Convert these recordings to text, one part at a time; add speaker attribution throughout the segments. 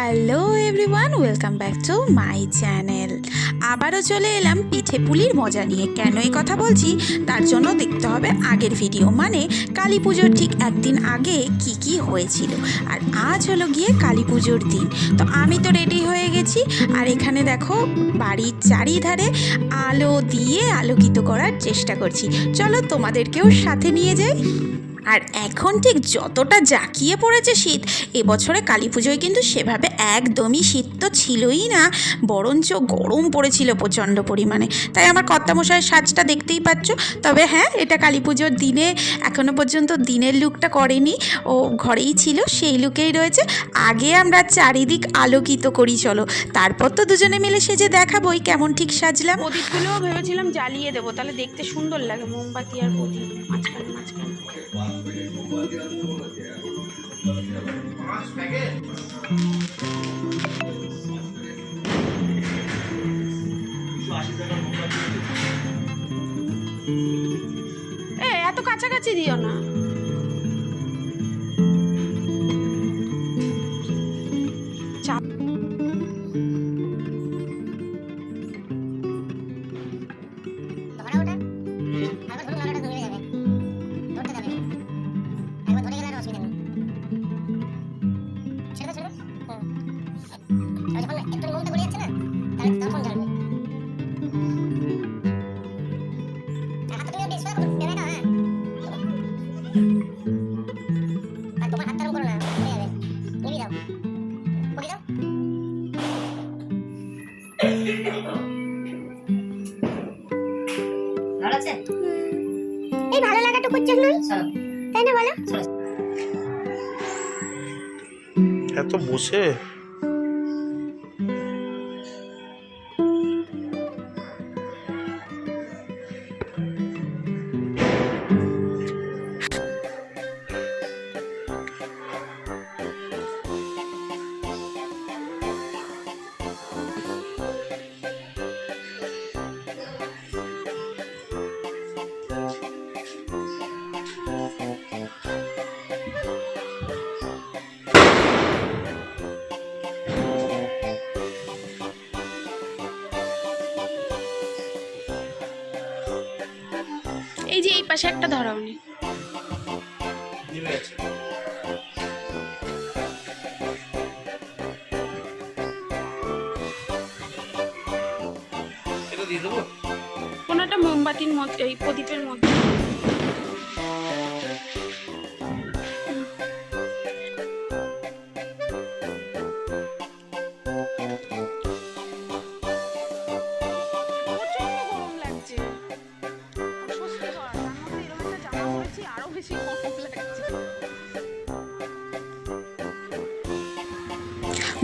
Speaker 1: Hello everyone, welcome back to my channel. আবারও চলে এলাম পিঠে পুলির মজা নিয়ে। কেন এই কথা বলছি তার জন্য দেখতে হবে আগের ভিডিও, মানে কালী পুজোর ঠিক একদিন আগে কি কি হয়েছিল। আর আজ হলো গিয়ে কালী পুজোর দিন। তো আমি তো রেডি হয়ে গেছি, আর এখানে দেখো বাড়ির চারিধারে আলো দিয়ে আলোকিত করার চেষ্টা করছি। চলো তোমাদেরকেও সাথে নিয়ে যাই। আর এখন ঠিক যতটা জাঁকিয়ে পড়েছে শীত, এবছরে কালী পুজোয় কিন্তু সেভাবে একদমই শীত তো ছিলই না, বরঞ্চ গরম পড়েছিল প্রচণ্ড পরিমাণে। তাই আমার কর্তামশাইয়ের সাজটা দেখতেই পাচ্ছ। তবে হ্যাঁ, এটা কালী পুজোর দিনে এখনও পর্যন্ত দিনের লুকটা করেনি, ও ঘরেই ছিল, সেই লুকেই রয়েছে। আগে আমরা চারিদিক আলোকিত করি, চলো, তারপর তো দুজনে মিলে সেজে দেখাবোই কেমন ঠিক সাজলাম।
Speaker 2: প্রদীপগুলোও ভেবেছিলাম জ্বালিয়ে দেবো, তাহলে দেখতে সুন্দর লাগে, মোমবাতি আর প্রদীপ মাঝখানে মাঝখানে। এত কাছাকাছি দিও না।
Speaker 3: এই ভালো লাগাটুকুর জন্যই, তাই না বলো?
Speaker 4: এত বসে
Speaker 2: এই যে এই পাশে একটা ধরাওনি। কোনটা মোমবাতির মধ্যে, এই প্রদীপের মধ্যে।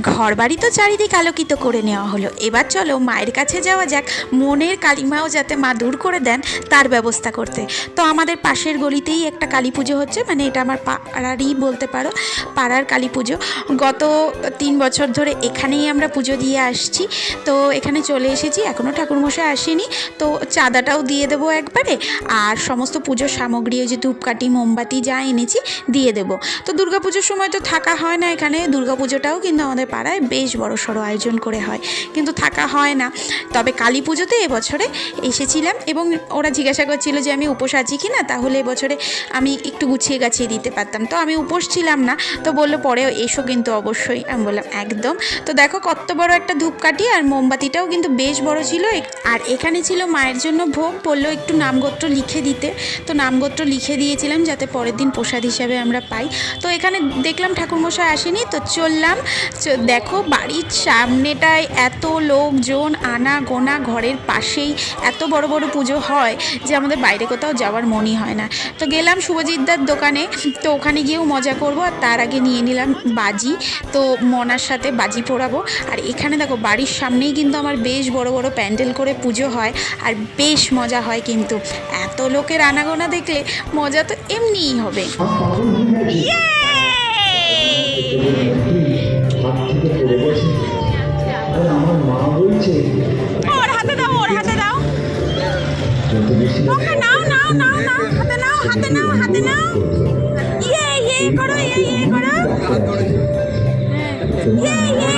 Speaker 1: ঘর বাড়ি তো চারিদিক আলোকিত করে নেওয়া হলো। এবার চলো মায়ের কাছে যাওয়া যাক, মনের কালিমাও যাতে মা দূর করে দেন তার ব্যবস্থা করতে। তো আমাদের পাশের গলিতেই একটা কালী পুজো হচ্ছে, মানে এটা আমার পাড়ারই বলতে পারো, পাড়ার কালী পুজো। গত 3 বছর ধরে এখানেই আমরা পুজো দিয়ে আসছি। তো এখানে চলে এসেছি, এখনও ঠাকুরমশাই আসেনি, তো চাঁদাটাও দিয়ে দেবো একবারে। আর সমস্ত পুজোর সামগ্রী, ওই যে ধূপকাঠি মোমবাতি যা এনেছি দিয়ে দেবো। তো দুর্গাপুজোর সময় তো থাকা হয় না এখানে, দুর্গাপুজোটাও কিন্তু আমাদের পাড়ায় বেশ বড় সড়ো আয়োজন করে হয়, কিন্তু থাকা হয় না। তবে কালী পুজোতে এবছরে এসেছিলাম, এবং ওরা জিজ্ঞাসা করছিল যে আমি উপোস আছি কি না, তাহলে এবছরে আমি একটু গুছিয়ে গাছিয়ে দিতে পারতাম। তো আমি উপোস ছিলাম না, তো বললো পরে এসো কিন্তু অবশ্যই। আমি বললাম একদম। তো দেখো কত বড় একটা ধূপকাঠি, আর মোমবাতিটাও কিন্তু বেশ বড় ছিল। আর এখানে ছিল মায়ের জন্য ভোগ, বললো একটু নামগোত্র লিখে দিতে। তো নামগোত্র লিখে দিয়েছিলাম যাতে পরের দিন প্রসাদ হিসাবে আমরা পাই। তো এখানে দেখলাম ঠাকুরমশাই আসেনি, তো চললাম। দেখো বাড়ির সামনেটায় এত লোকজন আনা গোনা, ঘরের পাশেই এত বড় বড় পুজো হয় যে আমাদের বাইরে কোথাও যাওয়ার মনই হয় না। তো গেলাম শুভজিৎদার দোকানে, তো ওখানে গিয়েও মজা করব। আর তার আগে নিয়ে নিলাম বাজি, তো মনার সাথে বাজি পোড়াবো। আর এখানে দেখো বাড়ির সামনেই কিন্তু আমার বেশ বড় বড় প্যান্ডেল করে পুজো হয়, আর বেশ মজা হয়। কিন্তু এত লোকের আনাগোনা দেখলে মজা তো এমনিই হবে।
Speaker 2: ওর হাতে দাও, ওর হাতে দাও, ওকে নাও নাও নাও নাও, হাতে নাও, হাতে নাও, হাতে নাও। ইয়ে করো, ইয়ে করো, ইয়ে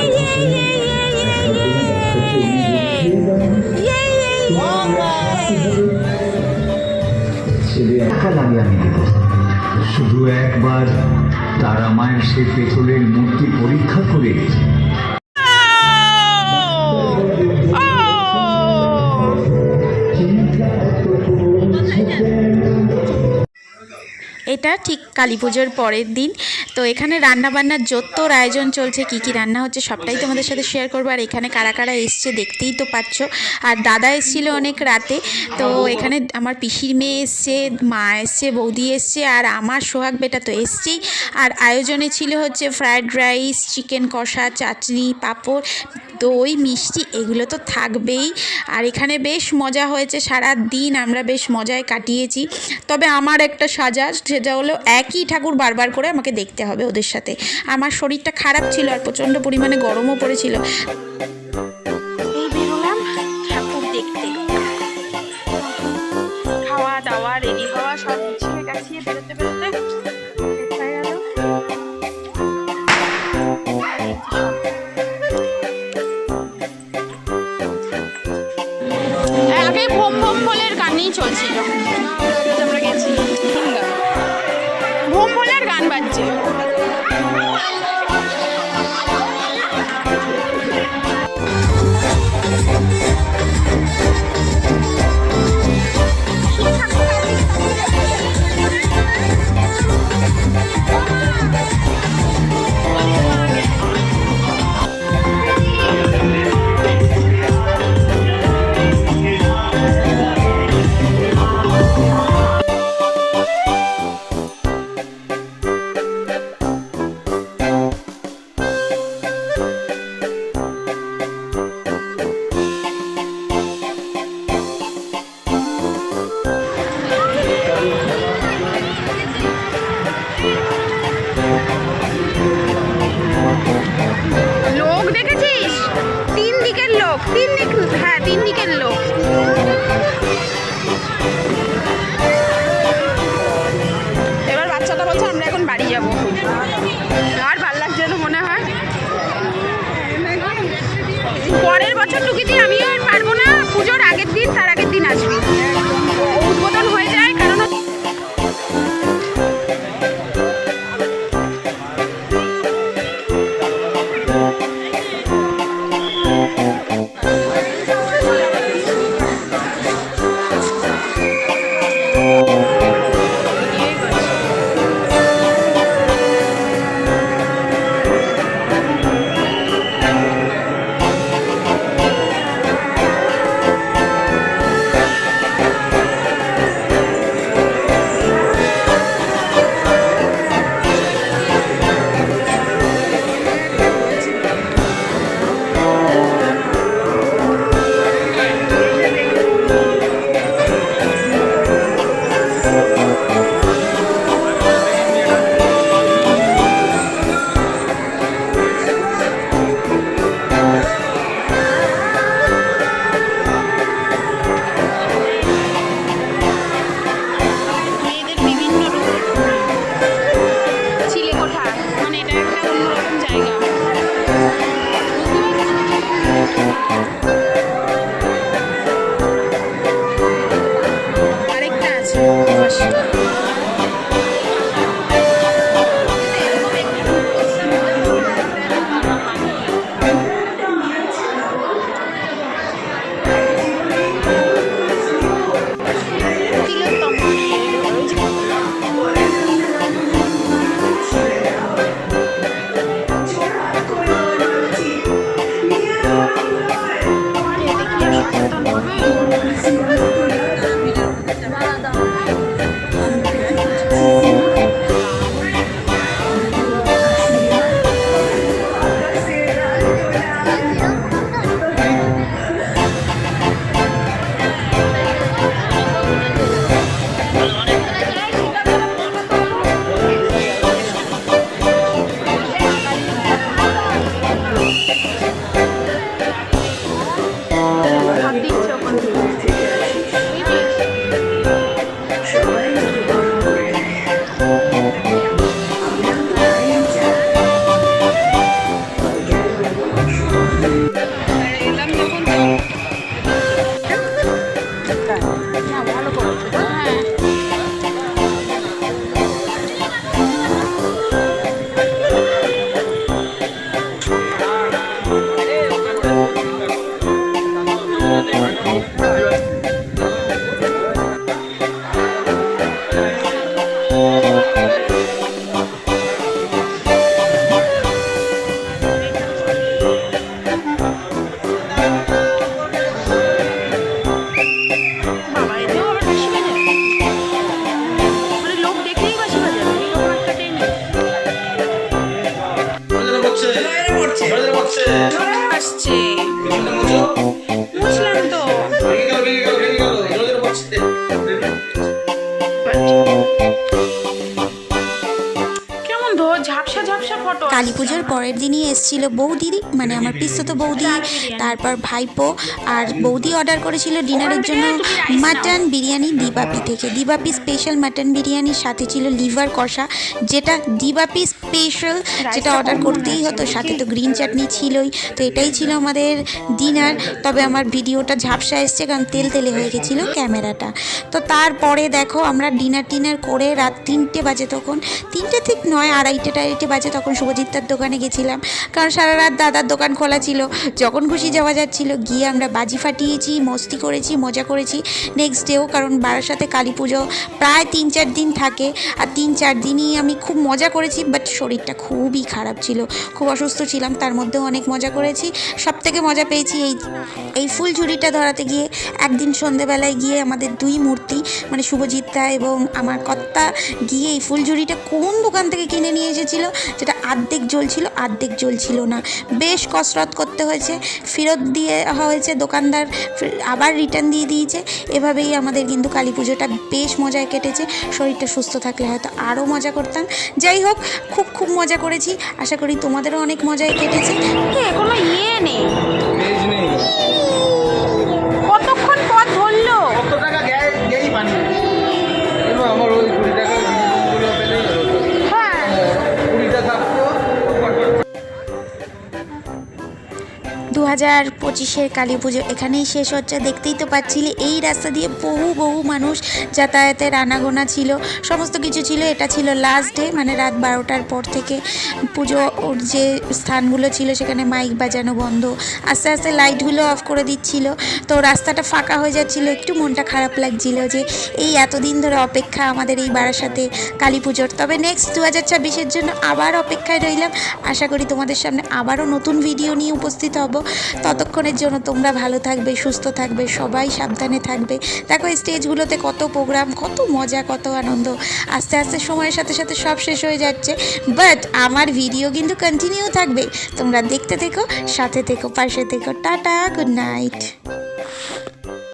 Speaker 5: টাকা লাগে আমি দেব, শুধু একবার তারা মায়ের সেই পেতলের মূর্তি পরীক্ষা করে
Speaker 1: এটা ঠিক কালী পুজোর পরের দিন। তো এখানে রান্নাবান্নার যত্তর আয়োজন চলছে, কি কি রান্না হচ্ছে সবটাই তোমাদের সাথে শেয়ার করবো। আর এখানে কারা কারা এসছে দেখতেই তো পাচ্ছ। আর দাদা এসেছিলো অনেক রাতে। তো এখানে আমার পিসির মেয়ে এসছে, মা এসছে, বৌদি এসছে, আর আমার সোহাগ বেটা তো এসছেই। আর আয়োজনে ছিল হচ্ছে ফ্রায়েড রাইস, চিকেন কষা, চাটনি, পাঁপড়, দই, মিষ্টি, এগুলো তো থাকবেই। আর এখানে বেশ মজা হয়েছে, সারা দিন আমরা বেশ মজায় কাটিয়েছি। তবে আমার একটা সাজা, সেটা হলো একই ঠাকুর বারবার করে আমাকে দেখতে হবে ওদের সাথে। আমার শরীরটা খারাপ ছিল আর প্রচণ্ড পরিমাণে গরমও পড়েছিল।
Speaker 2: এই বেরোলাম ঠাকুর দেখতে, খাওয়া দাওয়া রেডি হওয়া সব গুছিয়ে গাছিয়ে বেরোতে বেরোতে লেট হয়ে গেল। আগে ভোম ভোম ভোলের গানই চলছিল, আমরা গেছি ভোম ভোলের গান বাজছে। লোক দেখেছিস? তিন দিকের লোক, হ্যাঁ তিন দিকের লোক। এবার বাচ্চাটা বলছে আমরা এখন বাড়ি যাবো, আর ভাল লাগছে না মনে হয়। পরের বছর টুকিতে আমিও আর পারবো না, পুজোর আগের দিন তার আগের দিন আসবি, উদ্বোধন হয়ে যায়। কারণ আসছে বুঝলাম তো। কেমন ধো ঝাপসা ঝাপসা ফটো।
Speaker 1: কালী পুজোর পরের দিনই এসেছিল বৌদি, মানে আমার পিস্তত বৌদি, তারপর ভাইপো, আর বৌদি অর্ডার করেছিল ডিনারের জন্য মাটন বিরিয়ানি দিবাপি থেকে। দিবাপি স্পেশাল মাটন বিরিয়ানির সাথে ছিল লিভার কষা, যেটা দিবাপি স্পেশাল, যেটা অর্ডার করতেই হতো। সাথে তো গ্রিন চাটনি ছিলই। তো এটাই ছিল আমাদের ডিনার। তবে আমার ভিডিওটা ঝাপসা এসছে কারণ তেল তেলে হয়ে গেছিলো ক্যামেরাটা। তো তারপরে দেখো আমরা ডিনার করে রাত 3টে বাজে, তখন 3টে ঠিক নয়, 2:30 বাজে, তখন শুভজিৎদার দোকানে গেছিলাম কারণ সারা রাত দাদার দোকান খোলা ছিল, যখন খুশি যাওয়া যাচ্ছিল। গিয়ে আমরা বাজি ফাটিয়েছি, মস্তি করেছি, মজা করেছি। নেক্সট ডেও, কারণ বারাসাতে কালী পুজো প্রায় 3-4 দিন থাকে, আর 3-4 দিনই আমি খুব মজা করেছি। বাট শরীরটা খুবই খারাপ ছিল, খুব অসুস্থ ছিলাম, তার মধ্যেও অনেক মজা করেছি। সব থেকে মজা পেয়েছি এই ফুলঝুরিটা ধরাতে গিয়ে। একদিন সন্ধেবেলায় গিয়ে আমাদের 2 মূর্তি, মানে শুভজিৎদা এবং আমার কর্তা, গিয়ে এই ফুলঝুরিটা কোন দোকান থেকে কিনে নিয়ে এসেছিল, যেটা আর্ধেক জ্বলছিল আর্ধেক জ্বলছিল না। বেশ কসরত করতে হয়েছে, ফেরত দিয়ে হয়েছে, দোকানদার আবার রিটার্ন দিয়ে দিয়েছে। এভাবেই আমাদের কিন্তু কালী পুজোটা বেশ মজায় কেটেছে। শরীরটা সুস্থ থাকলে হয়তো আরও মজা করতাম। যাই হোক, খুব মজা করেছি। আশা করি তোমাদেরও অনেক মজায় কেটেছে।
Speaker 2: কোনো ইয়ে নেই, কতক্ষণ পথ ধরলো।
Speaker 6: কত টাকা গেই বানিয়ে আমার ওই 20 টাকা পেলেই হলো।
Speaker 2: হ্যাঁ
Speaker 6: 20টা থাকতো।
Speaker 1: 2025-এর কালী পুজো এখানেই শেষ হচ্ছে। দেখতেই তো পাচ্ছিলে এই রাস্তা দিয়ে বহু মানুষ যাতায়াতের আনাগোনা ছিল, সমস্ত কিছু ছিল। এটা ছিল লাস্ট ডে, মানে রাত 12টার পর থেকে পুজো যে স্থানগুলো ছিল সেখানে মাইক বাজানো বন্ধ, আস্তে আস্তে লাইটগুলো অফ করে দিচ্ছিল। তো রাস্তাটা ফাঁকা হয়ে যাচ্ছিল, একটু মনটা খারাপ লাগছিল যে এই এতদিন ধরে অপেক্ষা আমাদের এই বারাসাতে কালী পুজোর। তবে নেক্সট 2026-এর জন্য আবার অপেক্ষায় রইলাম। আশা করি তোমাদের সামনে আবারও নতুন ভিডিও নিয়ে উপস্থিত হব। ততক্ষণের জন্য তোমরা ভালো থাকবে, সুস্থ থাকবে, সবাই সাবধানে থাকবে। দেখো এই স্টেজগুলোতে কত প্রোগ্রাম, কত মজা, কত আনন্দ। আস্তে আস্তে সময়ের সাথে সাথে সব শেষ হয়ে যাচ্ছে, বাট আমার ভিডিও কিন্তু কন্টিনিউ থাকবে। তোমরা দেখতে থেকো, সাথে থেকো, পাশে থেকো। Tata, good night.